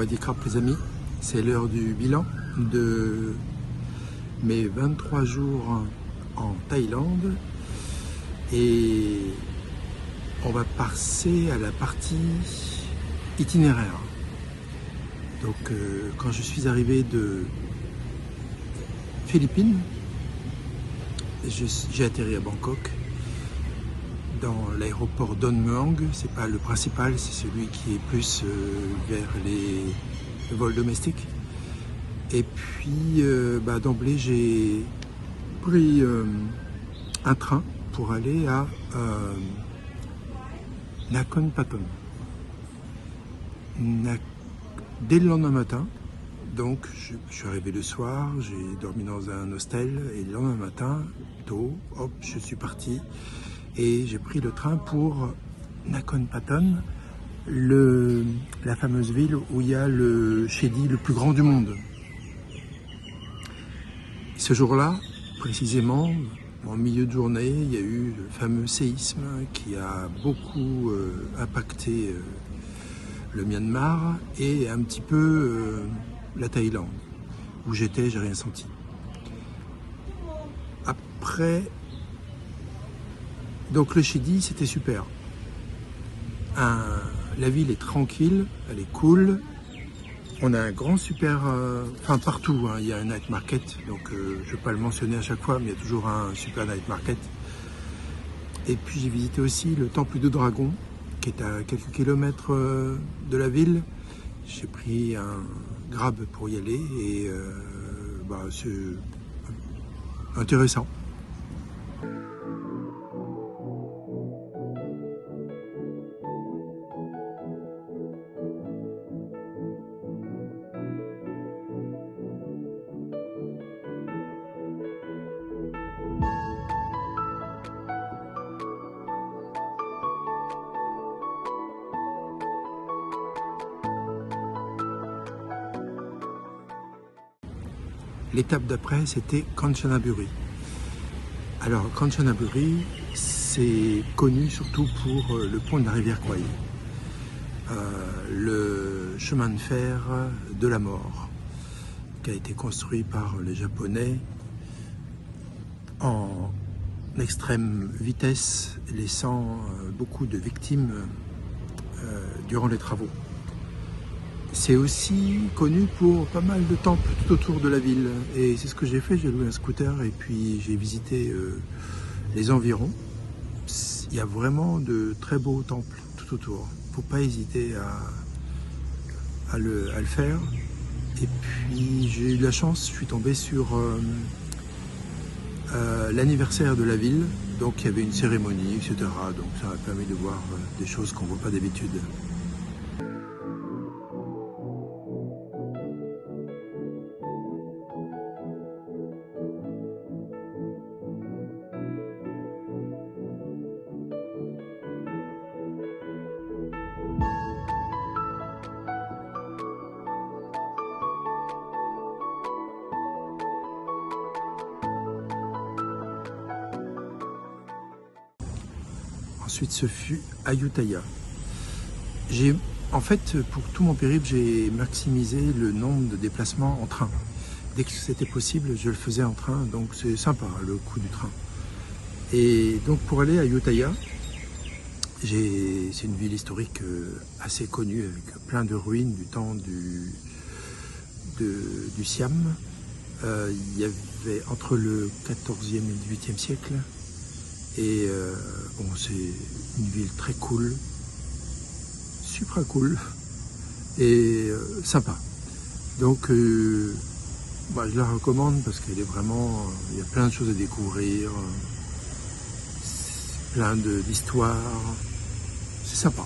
Sawadee-krap les amis, c'est l'heure du bilan de mes 23 jours en Thaïlande et on va passer à la partie itinéraire. Donc quand je suis arrivé de Philippines, j'ai atterri à Bangkok dans l'aéroport Don Muang. C'est pas le principal, c'est celui qui est plus vers les vols domestiques. Et puis d'emblée j'ai pris un train pour aller à Nakhon Pathom. Dès le lendemain matin, donc je suis arrivé le soir, j'ai dormi dans un hostel et le lendemain matin, tôt, hop, je suis parti et j'ai pris le train pour Nakhon Pathom, la fameuse ville où il y a le Shedi le plus grand du monde. Ce jour-là, précisément, en milieu de journée, il y a eu le fameux séisme qui a beaucoup impacté le Myanmar et un petit peu la Thaïlande. Où j'étais, j'ai rien senti. Après, donc le Shedi, c'était super. La ville est tranquille, elle est cool. On a un grand super, enfin partout, hein, il y a un night market, donc je ne vais pas le mentionner à chaque fois, mais il y a toujours un super night market. Et puis j'ai visité aussi le temple de Dragon, qui est à quelques kilomètres de la ville. J'ai pris un Grab pour y aller et c'est intéressant. L'étape d'après, c'était Kanchanaburi. Alors, Kanchanaburi, c'est connu surtout pour le pont de la rivière Kwai, le chemin de fer de la mort, qui a été construit par les Japonais en extrême vitesse, laissant beaucoup de victimes durant les travaux. C'est aussi connu pour pas mal de temples tout autour de la ville. Et c'est ce que j'ai fait, j'ai loué un scooter et puis j'ai visité les environs. Il y a vraiment de très beaux temples tout autour. Il ne faut pas hésiter à le faire. Et puis j'ai eu de la chance, je suis tombé sur l'anniversaire de la ville. Donc il y avait une cérémonie, etc. Donc ça m'a permis de voir des choses qu'on ne voit pas d'habitude. Ensuite, ce fut Ayutthaya. En fait, pour tout mon périple, j'ai maximisé le nombre de déplacements en train. Dès que c'était possible, je le faisais en train, donc c'est sympa le coup du train. Et donc pour aller à Ayutthaya, c'est une ville historique assez connue, avec plein de ruines du temps du Siam. Il y avait entre le 14e et le 18e siècle. Et c'est une ville très cool, super cool et sympa. Donc je la recommande parce qu'elle est vraiment, il y a plein de choses à découvrir, plein d'histoires, c'est sympa.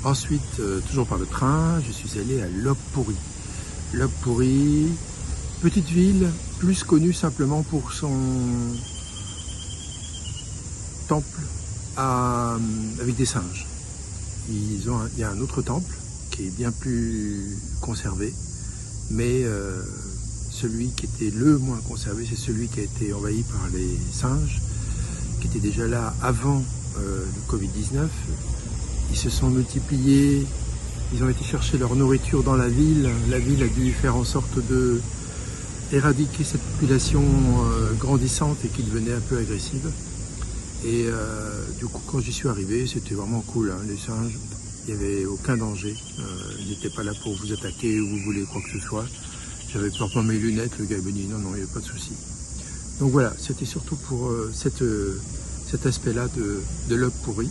Ensuite, toujours par le train, je suis allé à Lopburi. Lopburi, Petite ville, plus connue simplement pour son temple avec des singes. Il y a un autre temple qui est bien plus conservé, mais celui qui était le moins conservé, c'est celui qui a été envahi par les singes, qui était déjà là avant le Covid-19. Ils se sont multipliés, ils ont été chercher leur nourriture dans la ville. La ville a dû faire en sorte de éradiquer cette population grandissante et qui devenait un peu agressive. Et du coup, quand j'y suis arrivé, c'était vraiment cool, hein, les singes. Il n'y avait aucun danger. Ils n'étaient pas là pour vous attaquer ou vous voulez quoi que ce soit. J'avais peur pour mes lunettes. Le gars m'a dit non, il n'y avait pas de souci. Donc voilà, c'était surtout pour cet aspect-là de l'œuf pourri.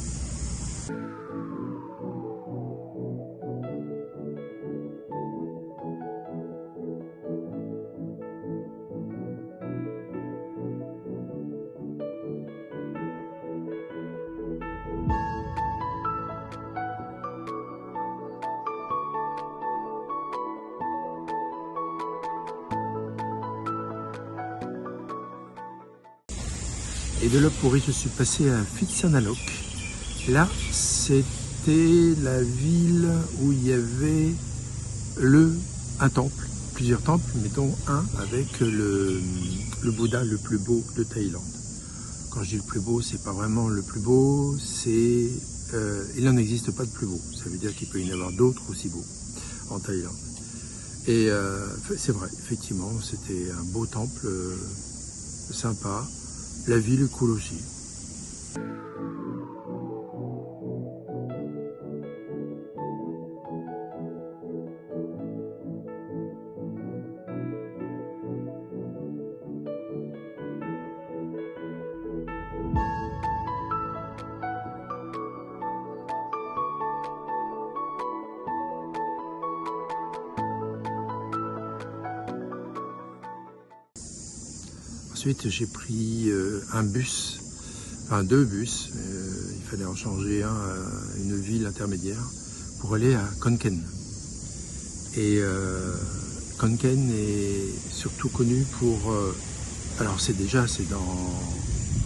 Et de l'œuf pourri, je suis passé à Phitsanulok. Là, c'était la ville où il y avait un temple, plusieurs temples, mais dont un avec le Bouddha le plus beau de Thaïlande. Quand je dis le plus beau, c'est pas vraiment le plus beau, il n'en existe pas de plus beau. Ça veut dire qu'il peut y en avoir d'autres aussi beaux en Thaïlande. Et c'est vrai, effectivement, c'était un beau temple, sympa. La ville est cool aussi. Ensuite, j'ai pris deux bus. Il fallait en changer un à une ville intermédiaire pour aller à Khon Kaen. Et Khon Kaen est surtout connu pour... alors c'est dans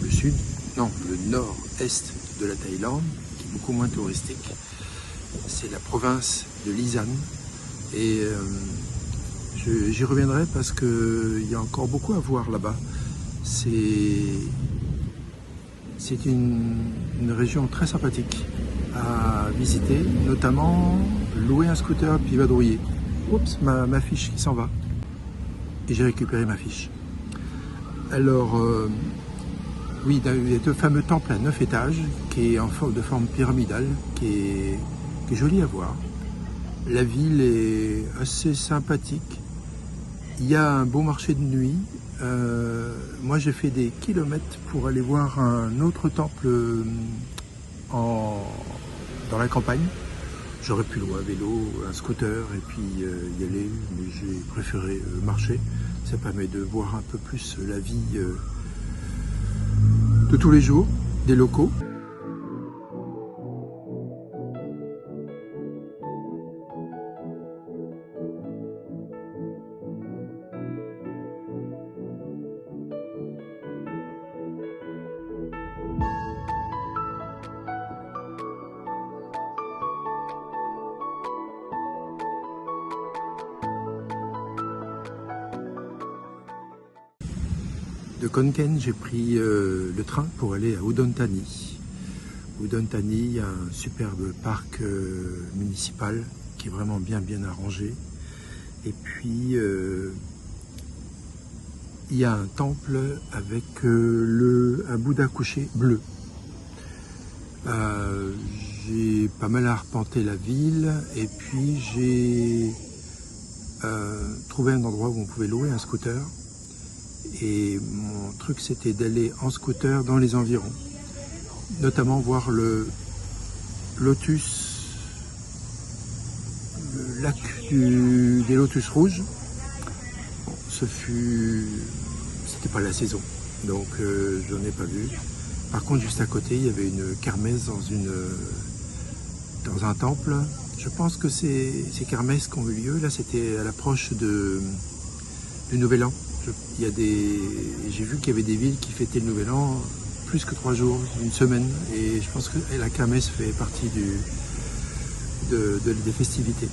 le sud, non, le nord-est de la Thaïlande, qui est beaucoup moins touristique. C'est la province de l'Isan. Et j'y reviendrai parce qu'il y a encore beaucoup à voir là-bas. C'est une région très sympathique à visiter, notamment louer un scooter puis vadrouiller. Oups, ma fiche qui s'en va. Et j'ai récupéré ma fiche. Alors, oui, il y a deux fameux temples à 9 étages, qui est de forme pyramidale, qui est joli à voir. La ville est assez sympathique. Il y a un beau marché de nuit. Moi j'ai fait des kilomètres pour aller voir un autre temple dans la campagne. J'aurais pu louer un vélo, un scooter et puis y aller, mais j'ai préféré marcher. Ça permet de voir un peu plus la vie de tous les jours des locaux. De Khon Kaen, j'ai pris le train pour aller à Udon Thani. Udon Thani, un superbe parc municipal qui est vraiment bien arrangé. Et puis, il y a un temple avec un Bouddha couché bleu. J'ai pas mal arpenté la ville et puis j'ai trouvé un endroit où on pouvait louer un scooter. Et mon truc, c'était d'aller en scooter dans les environs, notamment voir le lac des lotus rouges. Bon, c'était pas la saison, donc je n'en ai pas vu. Par contre, juste à côté, il y avait une kermesse dans un temple. Je pense que ces kermesses qui ont eu lieu, là, c'était à l'approche du Nouvel An. J'ai vu qu'il y avait des villes qui fêtaient le Nouvel An plus que 3 jours, une semaine, et je pense que la kermesse fait partie des festivités.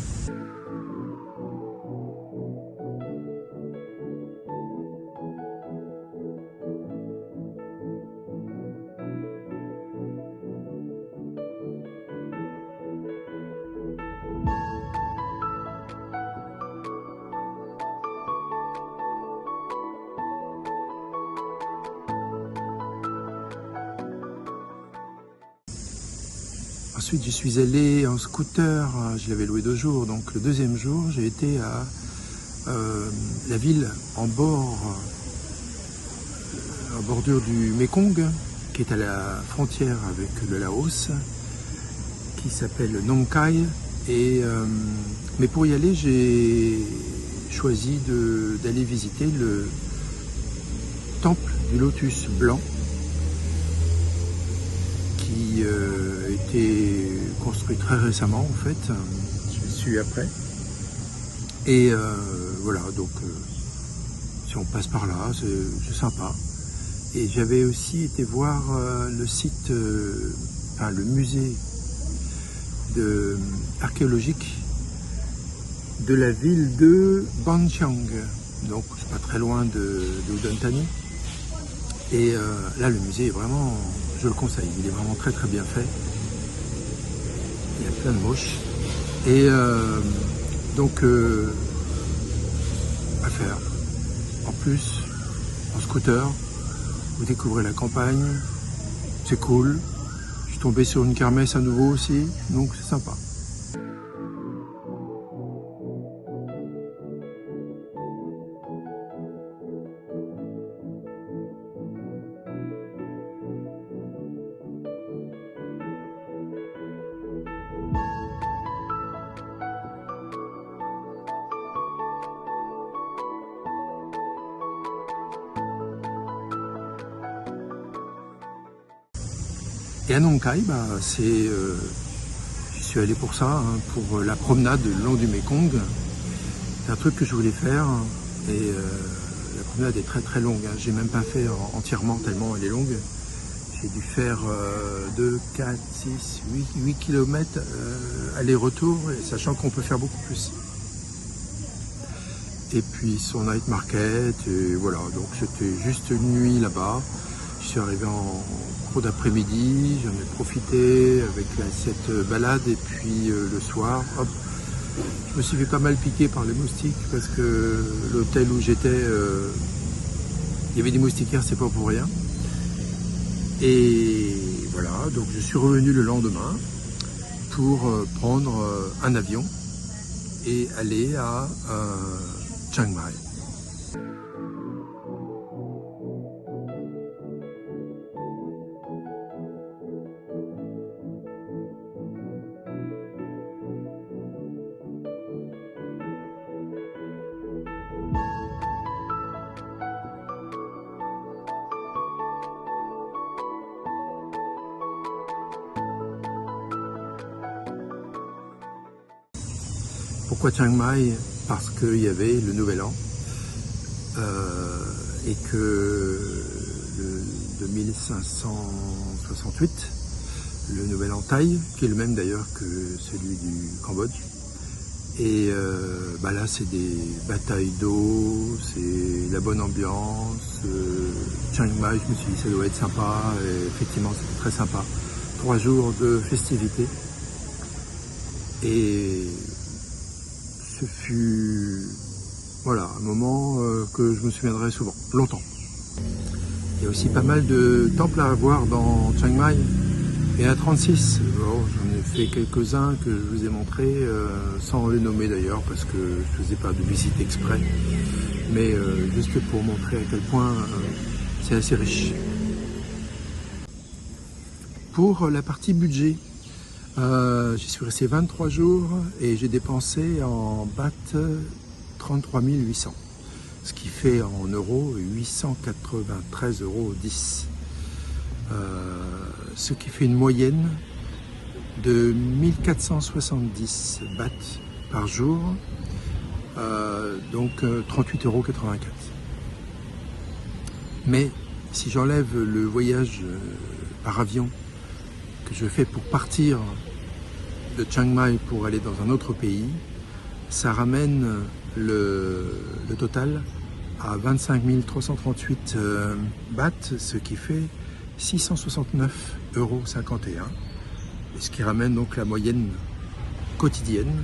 Ensuite, je suis allé en scooter, je l'avais loué 2 jours, donc le deuxième jour, j'ai été à la ville en bordure du Mekong, qui est à la frontière avec le Laos, qui s'appelle Nong Khai. Mais pour y aller, j'ai choisi d'aller visiter le temple du lotus blanc, qui était construit très récemment en fait, je l'ai su après. Et voilà, donc si on passe par là, c'est sympa. Et j'avais aussi été voir le site, le musée archéologique de la ville de Banqiang, donc c'est pas très loin de Udon Thani. Et là, le musée est vraiment, je le conseille, il est vraiment très très bien fait. Il y a plein de mouches. Et donc, à faire. En plus, en scooter, vous découvrez la campagne, c'est cool. Je suis tombé sur une kermesse à nouveau aussi, donc c'est sympa. Et à Nong Khai, j'y suis allé pour ça, pour la promenade le long du Mekong. C'est un truc que je voulais faire, et la promenade est très très longue. J'ai même pas fait entièrement tellement elle est longue. J'ai dû faire 2, 4, 6, 8 km aller-retour, sachant qu'on peut faire beaucoup plus. Et puis son night market, et voilà, donc c'était juste une nuit là-bas. Je suis arrivé en cours d'après-midi, j'en ai profité avec cette balade, et puis le soir, hop, je me suis fait pas mal piquer par les moustiques, parce que l'hôtel où j'étais, il y avait des moustiquaires, c'est pas pour rien. Et voilà, donc je suis revenu le lendemain pour prendre un avion et aller à Chiang Mai. Pourquoi Chiang Mai? Parce qu'il y avait le Nouvel An et que de 1568, le Nouvel An Thaï, qui est le même d'ailleurs que celui du Cambodge. Et là, c'est des batailles d'eau, c'est la bonne ambiance. Chiang Mai, je me suis dit ça doit être sympa, et effectivement c'était très sympa. 3 jours de festivités. Et ce fut un moment que je me souviendrai souvent, longtemps. Il y a aussi pas mal de temples à voir dans Chiang Mai. Il y en a 36. J'en ai fait quelques-uns que je vous ai montrés, sans les nommer d'ailleurs, parce que je ne faisais pas de visite exprès. Mais juste pour montrer à quel point c'est assez riche. Pour la partie budget, j'y suis resté 23 jours et j'ai dépensé en baht 33 800, ce qui fait en euros 893,10 €, ce qui fait une moyenne de 1470 bahts par jour, donc 38,84 €. Mais si j'enlève le voyage par avion que je fais pour partir de Chiang Mai pour aller dans un autre pays, ça ramène le total à 25 338 bahts, ce qui fait 669,51 €, ce qui ramène donc la moyenne quotidienne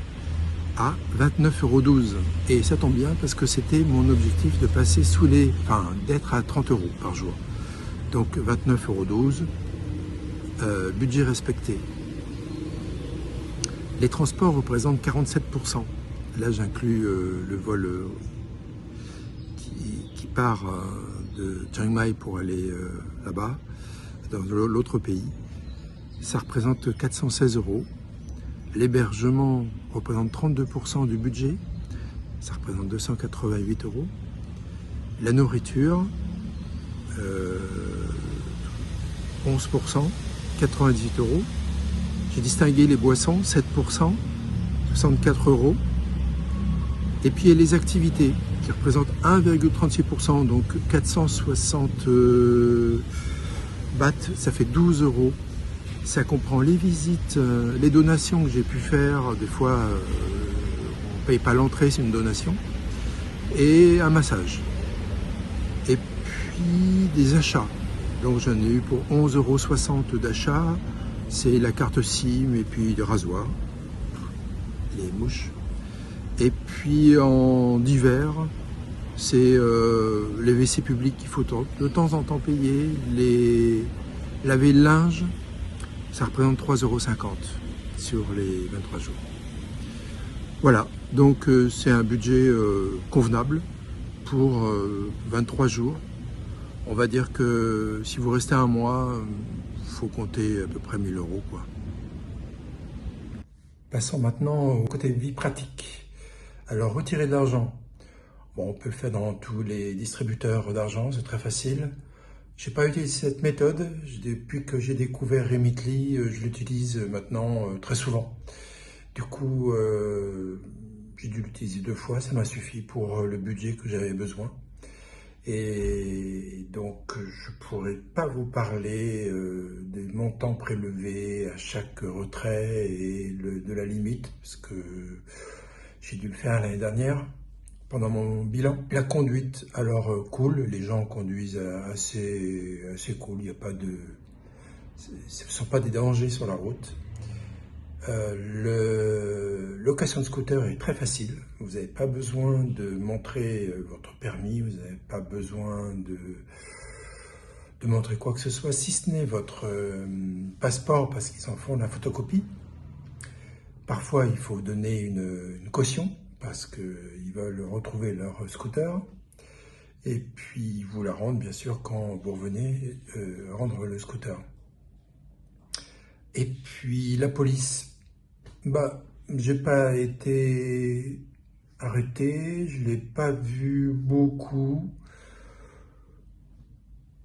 à 29,12 €. Et ça tombe bien parce que c'était mon objectif de passer d'être à 30 € par jour. Donc 29,12 €, budget respecté. Les transports représentent 47%. Là, j'inclus le vol qui part de Chiang Mai pour aller là-bas, dans l'autre pays. Ça représente 416 €. L'hébergement représente 32% du budget. Ça représente 288 €. La nourriture, 11%, 98 €. J'ai distingué les boissons, 7%, 64 €. Et puis les activités, qui représentent 1,36%, donc 460 bahts, ça fait 12 €. Ça comprend les visites, les donations que j'ai pu faire. Des fois, on ne paye pas l'entrée, c'est une donation. Et un massage. Et puis des achats. Donc j'en ai eu pour 11,60 € d'achat. C'est la carte SIM et puis des rasoirs, les mouches. Et puis en divers, c'est les WC publics qu'il faut de temps en temps payer. Laver le linge, ça représente 3,50 € sur les 23 jours. Voilà, donc c'est un budget convenable pour 23 jours. On va dire que si vous restez un mois, faut compter à peu près 1 000 € quoi. Passons maintenant au côté vie pratique. Alors retirer de l'argent. Bon, on peut le faire dans tous les distributeurs d'argent, c'est très facile. Je n'ai pas utilisé cette méthode. Depuis que j'ai découvert Remitly, je l'utilise maintenant très souvent. Du coup, j'ai dû l'utiliser 2 fois, ça m'a suffi pour le budget que j'avais besoin. Et donc, je ne pourrais pas vous parler des montants prélevés à chaque retrait et de la limite, parce que j'ai dû le faire l'année dernière pendant mon bilan. La conduite, alors cool, les gens conduisent assez cool, il n'y a pas de... Ce ne sont pas des dangers sur la route. Location de scooter est très facile. Vous n'avez pas besoin de montrer votre permis, vous n'avez pas besoin de montrer quoi que ce soit, si ce n'est votre passeport, parce qu'ils en font la photocopie. Parfois, il faut donner une caution, parce qu'ils veulent retrouver leur scooter. Et puis, ils vous la rendent, bien sûr, quand vous revenez rendre le scooter. Et puis, la police. J'ai pas été arrêté, je l'ai pas vu beaucoup.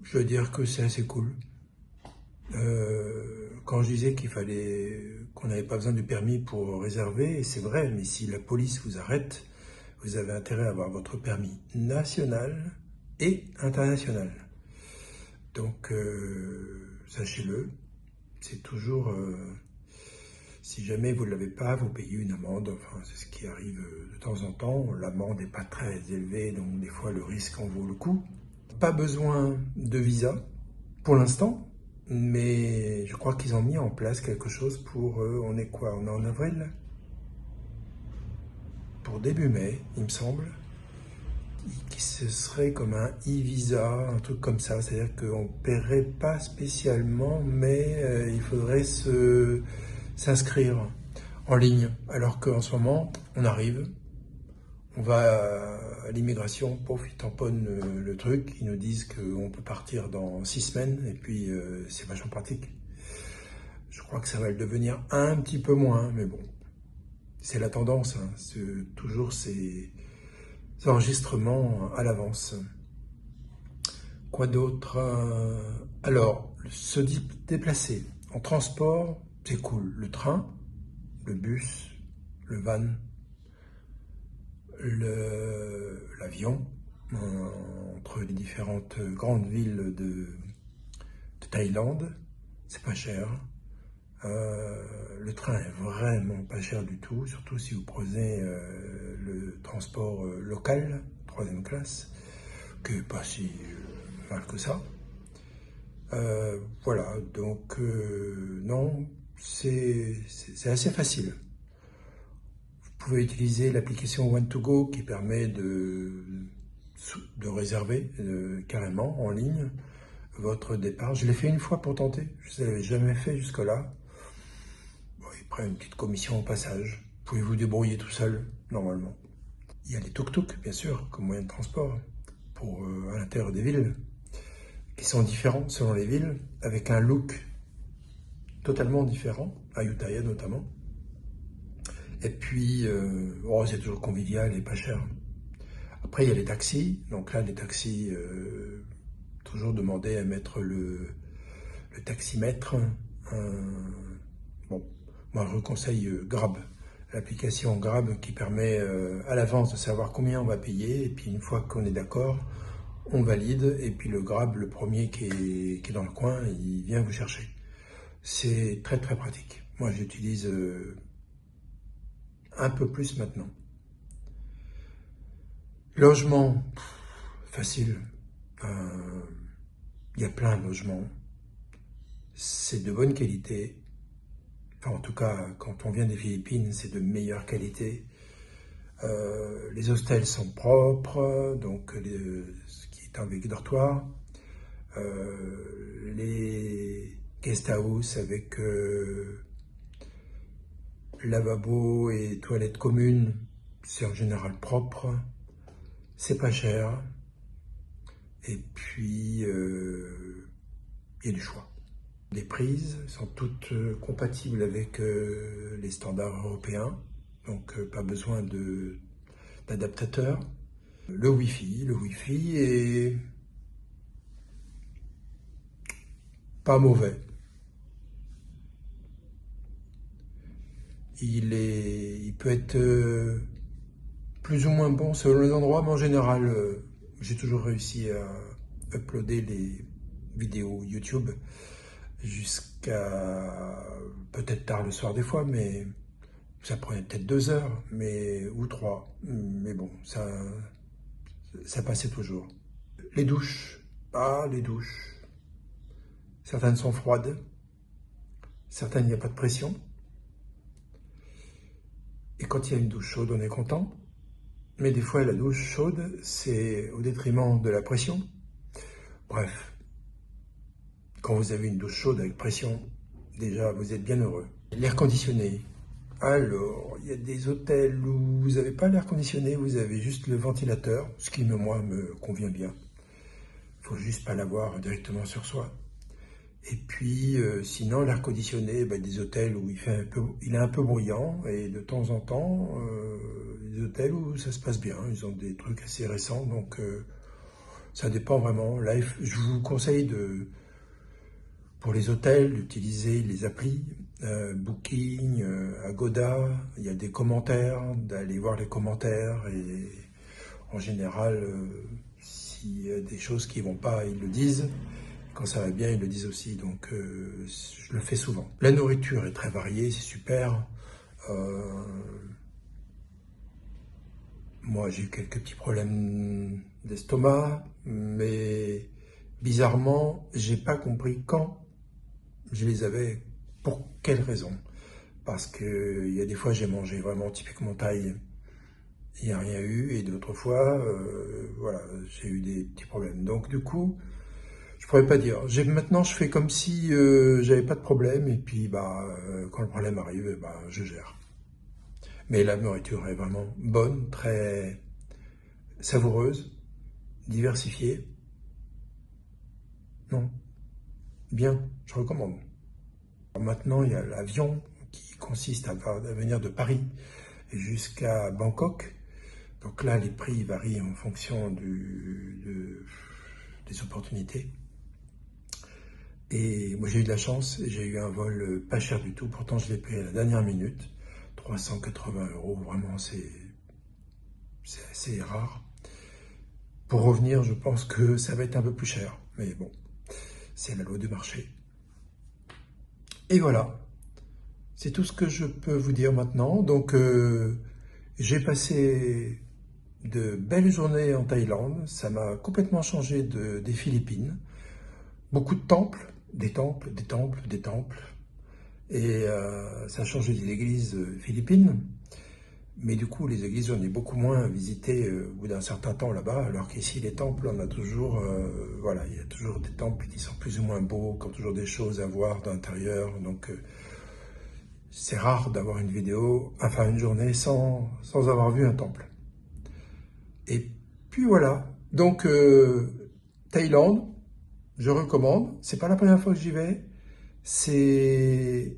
Je veux dire que c'est assez cool. Quand je disais qu'on n'avait pas besoin de permis pour réserver, et c'est vrai, mais si la police vous arrête, vous avez intérêt à avoir votre permis national et international. Donc, sachez-le, c'est toujours... si jamais vous ne l'avez pas, vous payez une amende, enfin c'est ce qui arrive de temps en temps. L'amende n'est pas très élevée, donc des fois le risque en vaut le coup. Pas besoin de visa pour l'instant, mais je crois qu'ils ont mis en place quelque chose pour... on est quoi? On est en avril? Pour début mai, il me semble, qui ce serait comme un e-visa, un truc comme ça, c'est-à-dire qu'on ne paierait pas spécialement, mais il faudrait s'inscrire en ligne, alors qu'en ce moment, on arrive, on va à l'immigration, pouf, ils tamponnent le truc, ils nous disent qu'on peut partir dans 6 semaines, et puis c'est vachement pratique. Je crois que ça va le devenir un petit peu moins, mais bon, c'est la tendance, hein, c'est toujours ces enregistrements à l'avance. Quoi d'autre? Alors, se déplacer en transport, c'est cool. Le train, le bus, le van, l'avion entre les différentes grandes villes de Thaïlande, c'est pas cher. Le train est vraiment pas cher du tout, surtout si vous prenez le transport local, 3e classe, qui n'est pas si mal que ça. Voilà, donc non, c'est assez facile. Vous pouvez utiliser l'application One2Go qui permet de réserver carrément en ligne votre départ. Je l'ai fait une fois pour tenter, je ne l'avais jamais fait jusque-là. Bon, il prend une petite commission au passage. Vous pouvez vous débrouiller tout seul, normalement. Il y a les tuk-tuk, bien sûr, comme moyen de transport pour à l'intérieur des villes, qui sont différents selon les villes, avec un look totalement différent, à Ayutthaya notamment. Et puis, c'est toujours convivial et pas cher. Après, il y a les taxis. Donc là, les taxis, toujours demander à mettre le taximètre. Bon, moi, je vous conseille Grab, l'application Grab qui permet à l'avance de savoir combien on va payer. Et puis, une fois qu'on est d'accord, on valide. Et puis, le Grab, le premier qui est dans le coin, il vient vous chercher. C'est très, très pratique. Moi, j'utilise un peu plus maintenant. Logement, facile. Il y a plein de logements. C'est de bonne qualité. Enfin, en tout cas, quand on vient des Philippines, c'est de meilleure qualité. Les hostels sont propres, donc ce qui est avec dortoir. Les guest house avec lavabo et toilettes communes, c'est en général propre. C'est pas cher. Et puis, il y a du choix. Les prises sont toutes compatibles avec les standards européens, donc pas besoin d'adaptateur. Le Wi-Fi est pas mauvais. Il peut être plus ou moins bon selon les endroits, mais en général, j'ai toujours réussi à uploader les vidéos YouTube jusqu'à peut-être tard le soir des fois, mais ça prenait peut-être 2 heures, ou 3. Mais bon, ça passait toujours. Les douches, les douches. Certaines sont froides, certaines il n'y a pas de pression. Et quand il y a une douche chaude, on est content. Mais des fois, la douche chaude, c'est au détriment de la pression. Bref, quand vous avez une douche chaude avec pression, déjà, vous êtes bien heureux. L'air conditionné. Alors, il y a des hôtels où vous n'avez pas l'air conditionné, vous avez juste le ventilateur, ce qui, moi, me convient bien. Il faut juste pas l'avoir directement sur soi. Et puis, sinon, l'air conditionné, des hôtels où il est un peu bruyant, et de temps en temps, des hôtels où ça se passe bien. Ils ont des trucs assez récents, donc ça dépend vraiment. Là, je vous conseille pour les hôtels d'utiliser les applis Booking, Agoda. Il y a des commentaires, d'aller voir les commentaires, et en général, s'il y a des choses qui ne vont pas, ils le disent. Quand ça va bien, ils le disent aussi, donc je le fais souvent. La nourriture est très variée, c'est super. Moi, j'ai eu quelques petits problèmes d'estomac, mais bizarrement, j'ai pas compris quand je les avais, pour quelle raison. Parce que il y a des fois, j'ai mangé vraiment typiquement thaï, il n'y a rien eu, et d'autres fois, voilà, j'ai eu des petits problèmes. Donc du coup, je pourrais pas dire. Maintenant, je fais comme si j'avais pas de problème, et puis quand le problème arrive, je gère. Mais la nourriture est vraiment bonne, très savoureuse, diversifiée. Non, bien, je recommande. Maintenant, il y a l'avion qui consiste à venir de Paris jusqu'à Bangkok. Donc là, les prix varient en fonction des opportunités. Et moi, j'ai eu de la chance, j'ai eu un vol pas cher du tout. Pourtant, je l'ai payé à la dernière minute, 380 €. Vraiment, c'est assez rare. Pour revenir, je pense que ça va être un peu plus cher. Mais bon, c'est la loi du marché. Et voilà, c'est tout ce que je peux vous dire maintenant. Donc, j'ai passé de belles journées en Thaïlande. Ça m'a complètement changé des Philippines. Beaucoup de temples, des temples, des temples, des temples. Et ça a changé des églises philippines. Mais du coup, les églises, j'en ai beaucoup moins visité au bout d'un certain temps là-bas, alors qu'ici, les temples, on a toujours, voilà, il y a toujours des temples qui sont plus ou moins beaux, qui ont toujours des choses à voir de l'intérieur. Donc, c'est rare d'avoir une vidéo, enfin une journée sans avoir vu un temple. Et puis voilà. Donc, Thaïlande, je recommande. C'est pas la première fois que j'y vais. C'est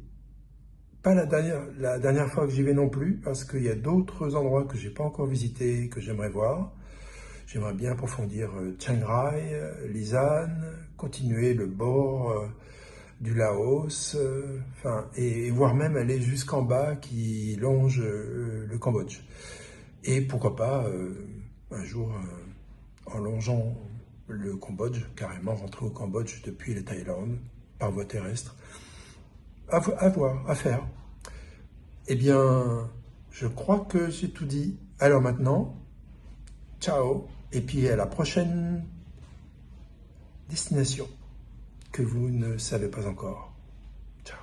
pas la dernière fois que j'y vais non plus, parce qu'il y a d'autres endroits que j'ai pas encore visités, que j'aimerais voir. J'aimerais bien approfondir Chiang Rai, Lisan, continuer le bord du Laos, enfin, et voire même aller jusqu'en bas qui longe le Cambodge. Et pourquoi pas, un jour, en longeant le Cambodge, carrément rentrer au Cambodge depuis la Thaïlande, par voie terrestre, à voir, à faire. Eh bien, je crois que j'ai tout dit. Alors maintenant, ciao, et puis à la prochaine destination que vous ne savez pas encore. Ciao.